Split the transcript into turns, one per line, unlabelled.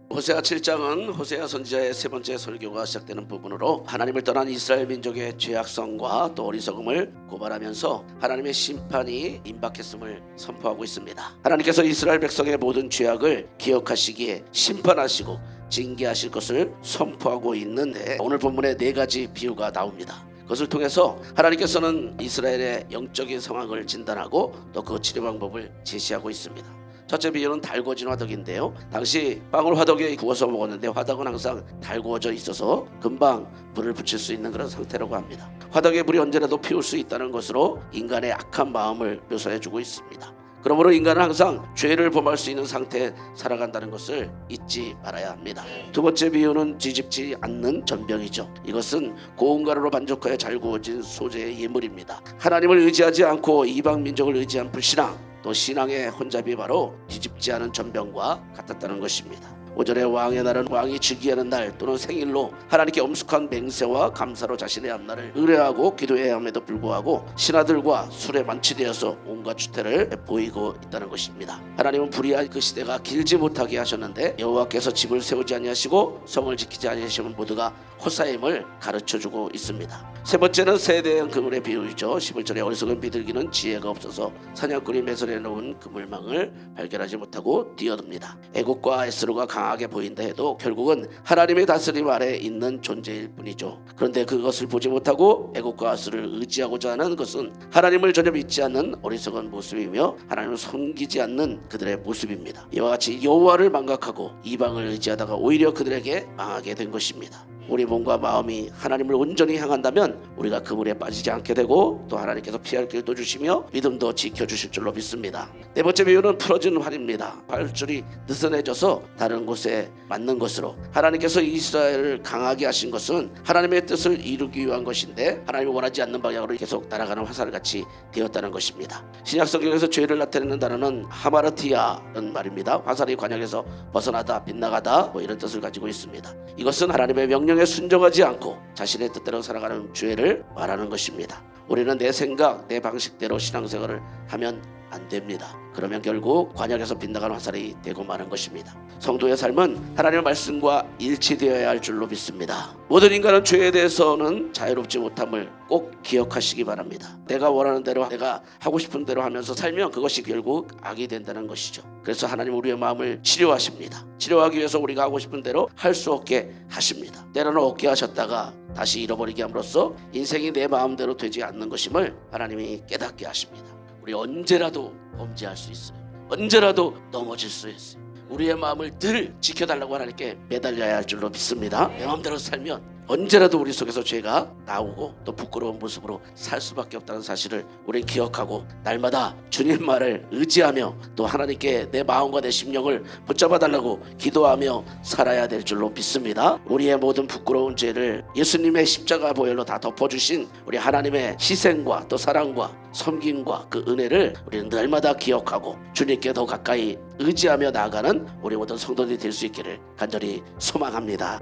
호세아 7장은 호세아 선지자의 세 번째 설교가 시작되는 부분으로 하나님을 떠난 이스라엘 민족의 죄악성과 또 어리석음을 고발하면서 하나님의 심판이 임박했음을 선포하고 있습니다. 하나님께서 이스라엘 백성의 모든 죄악을 기억하시기에 심판하시고 징계하실 것을 선포하고 있는데, 오늘 본문에 네 가지 비유가 나옵니다. 그것을 통해서 하나님께서는 이스라엘의 영적인 상황을 진단하고 또 그 치료 방법을 제시하고 있습니다. 첫째 비유는 달궈진 화덕인데요, 당시 빵을 화덕에 구워서 먹었는데 화덕은 항상 달구어져 있어서 금방 불을 붙일 수 있는 그런 상태라고 합니다. 화덕에 불이 언제라도 피울 수 있다는 것으로 인간의 악한 마음을 묘사해주고 있습니다. 그러므로 인간은 항상 죄를 범할 수 있는 상태에 살아간다는 것을 잊지 말아야 합니다. 두 번째 비유는 뒤집지 않는 전병이죠. 이것은 고운 가루로 반죽하여 잘 구워진 소재의 예물입니다. 하나님을 의지하지 않고 이방 민족을 의지한 불신앙, 또 신앙의 혼잡이 바로 뒤집지 않은 전병과 같았다는 것입니다. 5절에 왕의 날은 왕이 즉위하는 날 또는 생일로 하나님께 엄숙한 맹세와 감사로 자신의 앞날을 의뢰하고 기도해야 함에도 불구하고 신하들과 술에 만취되어서 온갖 주태를 보이고 있다는 것입니다. 하나님은 불의한 그 시대가 길지 못하게 하셨는데 여호와께서 집을 세우지 아니하시고 성을 지키지 아니하시면 모두가 호사임을 가르쳐주고 있습니다. 세 번째는 세대형 그물의 비유이죠. 11절에 어리석은 비둘기는 지혜가 없어서 사냥꾼이 매설해 놓은 그물망을 발견하지 못하고 뛰어듭니다. 애국과 에스로가 강하게 보인다 해도 결국은 하나님의 다스림 아래 있는 존재일 뿐이죠. 그런데 그것을 보지 못하고 애국과 에스를 의지하고자 하는 것은 하나님을 전혀 믿지 않는 어리석은 모습이며 하나님을 섬기지 않는 그들의 모습입니다. 이와 같이 여호와를 망각하고 이방을 의지하다가 오히려 그들에게 망하게 된 것입니다. 우리 몸과 마음이 하나님을 온전히 향한다면 우리가 그물에 빠지지 않게 되고 또 하나님께서 피할 길도 주시며 믿음도 지켜주실 줄로 믿습니다. 네 번째 비유는 풀어진 활입니다. 활줄이 느슨해져서 다른 곳에 맞는 것으로, 하나님께서 이스라엘을 강하게 하신 것은 하나님의 뜻을 이루기 위한 것인데 하나님이 원하지 않는 방향으로 계속 날아가는 화살같이 되었다는 것입니다. 신약 성경에서 죄를 나타내는 단어는 하마르티아라는 말입니다. 화살이 관역에서 벗어나다, 빗나가다 이런 뜻을 가지고 있습니다. 이것은 하나님의 명령에 순종하지 않고 자신의 뜻대로 살아가는 죄를 말하는 것입니다. 우리는 내 생각, 내 방식대로 신앙생활을 하면 안 됩니다. 그러면 결국 관역에서 빗나가는 화살이 되고 마는 것입니다. 성도의 삶은 하나님의 말씀과 일치되어야 할 줄로 믿습니다. 모든 인간은 죄에 대해서는 자유롭지 못함을 꼭 기억하시기 바랍니다. 내가 원하는 대로, 내가 하고 싶은 대로 하면서 살면 그것이 결국 악이 된다는 것이죠. 그래서 하나님 우리의 마음을 치료하십니다. 치료하기 위해서 우리가 하고 싶은 대로 할 수 없게 하십니다. 때로는 얻게 하셨다가 다시 잃어버리게 함으로써 인생이 내 마음대로 되지 않는 것임을 하나님이 깨닫게 하십니다. 우리 언제라도 범죄할 수 있어요. 언제라도 넘어질 수 있어요. 우리의 마음을 늘 지켜달라고 하나님께 매달려야 할 줄로 믿습니다. 내 마음대로 살면 언제라도 우리 속에서 죄가 나오고 또 부끄러운 모습으로 살 수밖에 없다는 사실을 우리 기억하고 날마다 주님 말을 의지하며 또 하나님께 내 마음과 내 심령을 붙잡아 달라고 기도하며 살아야 될 줄로 믿습니다. 우리의 모든 부끄러운 죄를 예수님의 십자가 보혈로 다 덮어주신 우리 하나님의 희생과 또 사랑과 섬김과 그 은혜를 우리는 날마다 기억하고 주님께 더 가까이 의지하며 나아가는 우리 모든 성도들이 될 수 있기를 간절히 소망합니다.